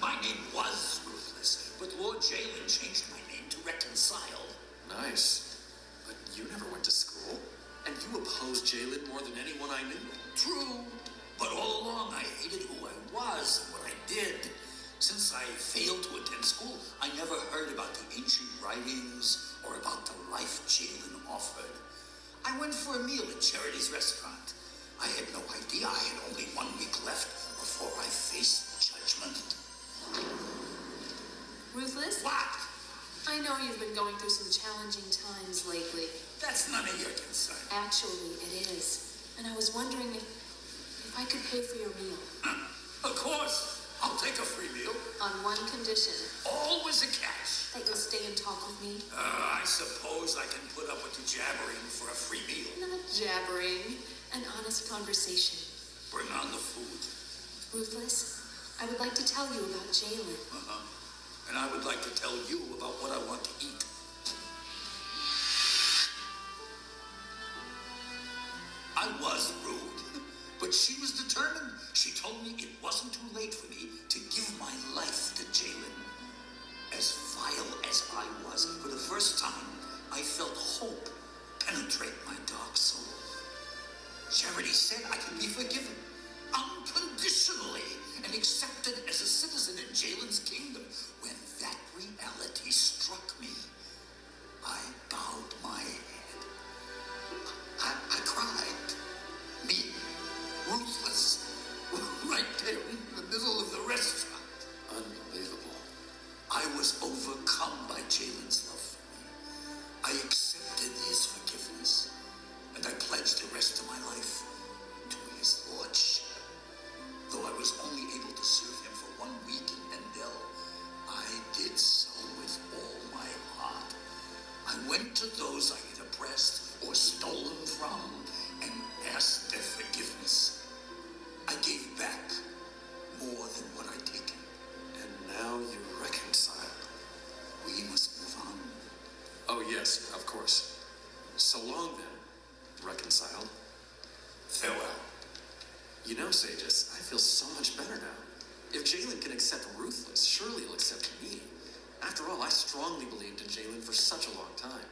My name was Ruthless, but Lord Jalyn changed my name to Reconcile. Nice. But you never went to school. And you opposed Jalyn more than anyone I knew. True. But all along, I hated who I was and what I did. Since I failed to attend school, I never heard about the ancient writings or about the life Jalyn offered. I went for a meal at Charity's restaurant. I had no idea I had only 1 week left before I faced judgment. Ruthless? What? I know you've been going through some challenging times lately. That's none of your concern. Actually, it is. And I was wondering if I could pay for your meal. Of course. I'll take a free meal. On one condition. Always a catch. That you'll stay and talk with me. I suppose I can put up with the jabbering for a free meal. Not jabbering. An honest conversation. Bring on the food. Ruthless, I would like to tell you about Jalyn. And I would like to tell you about what I want to eat. I was rude, but she was determined. She told me it wasn't too late for me to give my life to Jalyn. As vile as I was, for the first time, I felt hope penetrate my dark soul. Charity said I could be forgiven unconditionally and accepted as a citizen in Jalyn's kingdom. When that reality struck me, I bowed my head. I cried. Me, Ruthless, right there in the middle of the restaurant. Unbelievable. I was overcome by Jalyn's love for me. I accepted his forgiveness, and I pledged the rest of my life to his lordship. Though I was only able to serve him for 1 week in Endel, I did so with all my heart. I went to those I had oppressed or stolen from and asked their forgiveness. I gave back more than what I'd taken. And now you reconcile. We must move on. Oh, yes, of course. So long, then, reconciled. Farewell. You know, Sages, I feel so much better now. If Jalyn can accept Ruthless, surely he'll accept me. After all, I strongly believed in Jalyn for such a long time.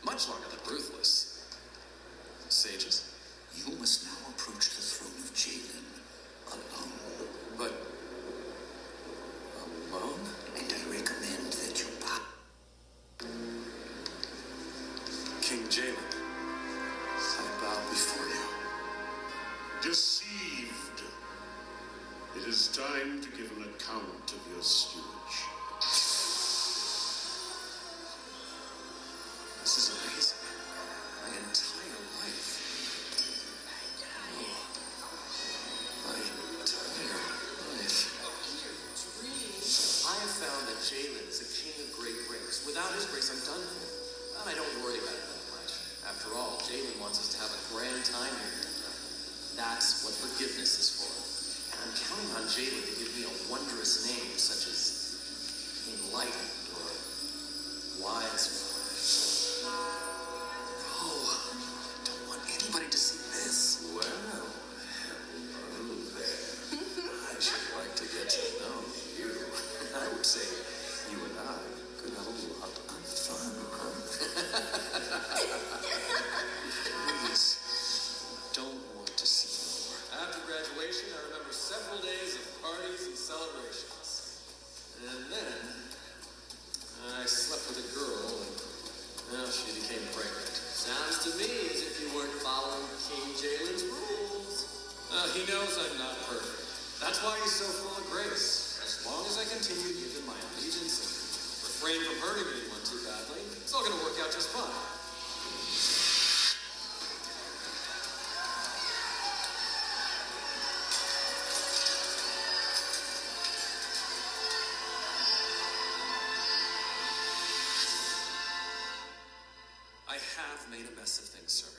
Much longer than Ruthless. Sages? You must now approach the throne of Jalyn alone. But... alone? And I recommend that you bow. King Jalyn, I bow before you. Deceived. It is time to give an account of your stewardship. This is amazing. My entire life. Oh, my entire life. I have found that Jalyn is a king of great grace. Without his grace, I'm done for. And I don't worry about it that much. After all, Jalyn wants us to have a grand time here. That's what forgiveness is for. And I'm counting on Jalyn to give me a wondrous name, such as Enlightened or Wise. Oh, don't want anybody to see this. Well, hello there. I should like to get to know you. I would say you and I could have a lot of fun, huh? Please, don't want to see more. After graduation, I remember several days of parties and celebrations. And then, I slept with a girl, and well, she became pregnant. Sounds to me as if you weren't following King Jalyn's rules. He knows I'm not perfect. That's why he's so full of grace. As long as I continue to give him my allegiance and refrain from hurting anyone too badly, it's all going to work out just fine. I have made a mess of things, sir.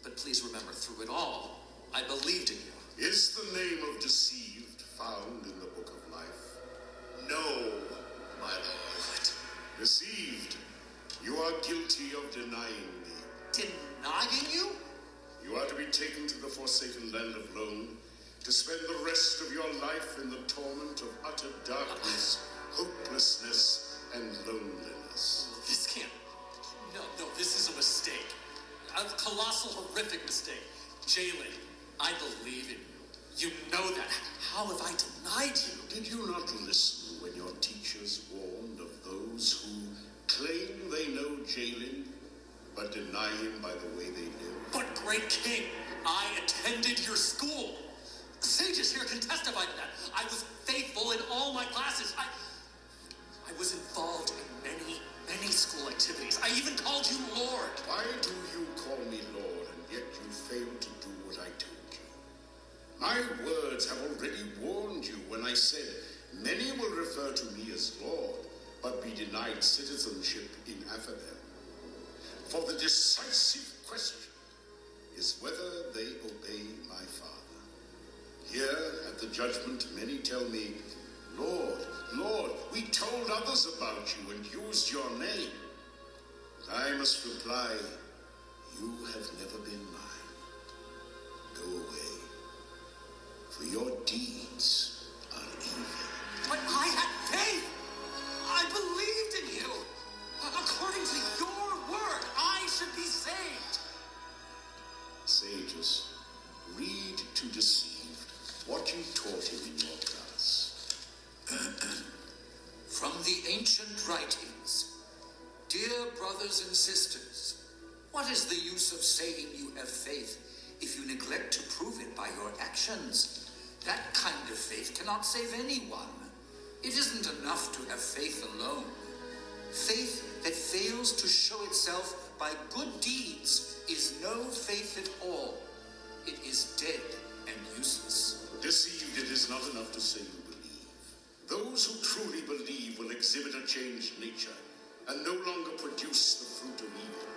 But please remember, through it all, I believed in you. Is the name of Deceived found in the Book of Life? No, my lord. What? Deceived, you are guilty of denying me. Denying you? You are to be taken to the forsaken land of Lone to spend the rest of your life in the torment of utter utter darkness, hopelessness, and loneliness. This can't. No, this is a mistake. A colossal, horrific mistake. Jalyn, I believe in you. You know that. How have I denied you? Did you not listen when your teachers warned of those who claim they know Jalyn, but deny him by the way they live? But, great king, I attended your school. Sages here can testify to that. I was faithful in all my classes. I was involved in many school activities. I even called you Lord. Why do you call me Lord, and yet you fail to do what I told you? My words have already warned you when I said, many will refer to me as Lord, but be denied citizenship in Affabel. For the decisive question is whether they obey my Father. Here at the judgment, many tell me, Lord, Lord, we told others about you and used your name. I must reply, you have never been mine. Go away, for your deeds are evil. But I had faith. I believed in you. According to your word, I should be saved. Sages, read to deceived what you taught him in your class. From the ancient writings, dear brothers and sisters, what is the use of saying you have faith if you neglect to prove it by your actions? That kind of faith cannot save anyone. It isn't enough to have faith alone. Faith that fails to show itself by good deeds is no faith at all. It is dead and useless. Deceived, it is not enough to say you believe. Those who truly believe will exhibit a changed nature and no longer produce the fruit of evil.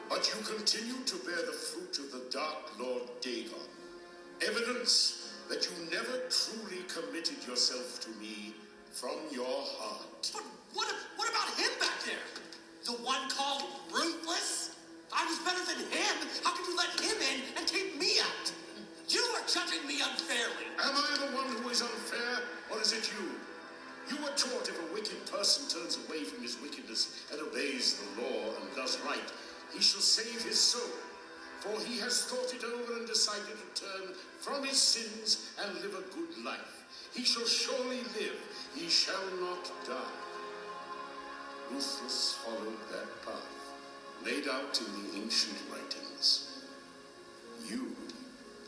But you continue to bear the fruit of the dark Lord Dagon, evidence that you never truly committed yourself to me from your heart. But what about him back there? The one called Ruthless? I was better than him. How could you let him in and keep me out? You are judging me unfairly. Am I the one who is unfair, or is it you? You were taught if a wicked person turns away from his wickedness and obeys the law and does right, he shall save his soul. For he has thought it over and decided to turn from his sins and live a good life. He shall surely live, he shall not die. Ruthless followed that path, laid out in the ancient writings. You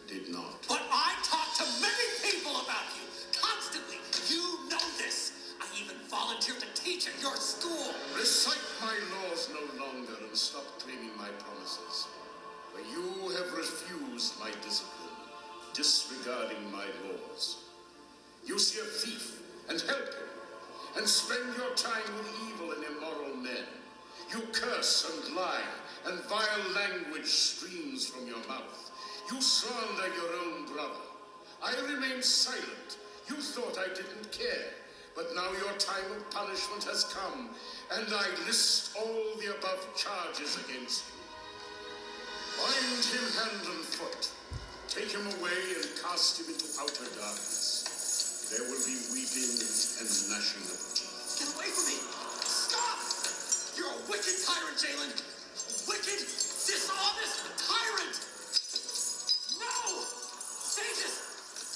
did not. But I talk to many people about you, constantly. You know this. I even volunteered to teach at your school. Recite my laws no longer and stop claiming my promises. For you have refused my discipline, disregarding my laws. You see a thief and help him, and spend your time with evil and immoral men. You curse and lie, and vile language streams from your mouth. You slander your own brother. I remained silent. You thought I didn't care. But now your time of punishment has come, and I list all the above charges against you. Bind him hand and foot. Take him away and cast him into outer darkness. There will be weeping and gnashing of teeth. Get away from me! Stop! You're a wicked tyrant, Jalyn! A wicked, dishonest tyrant! No! Sages,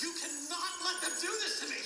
you cannot let them do this to me!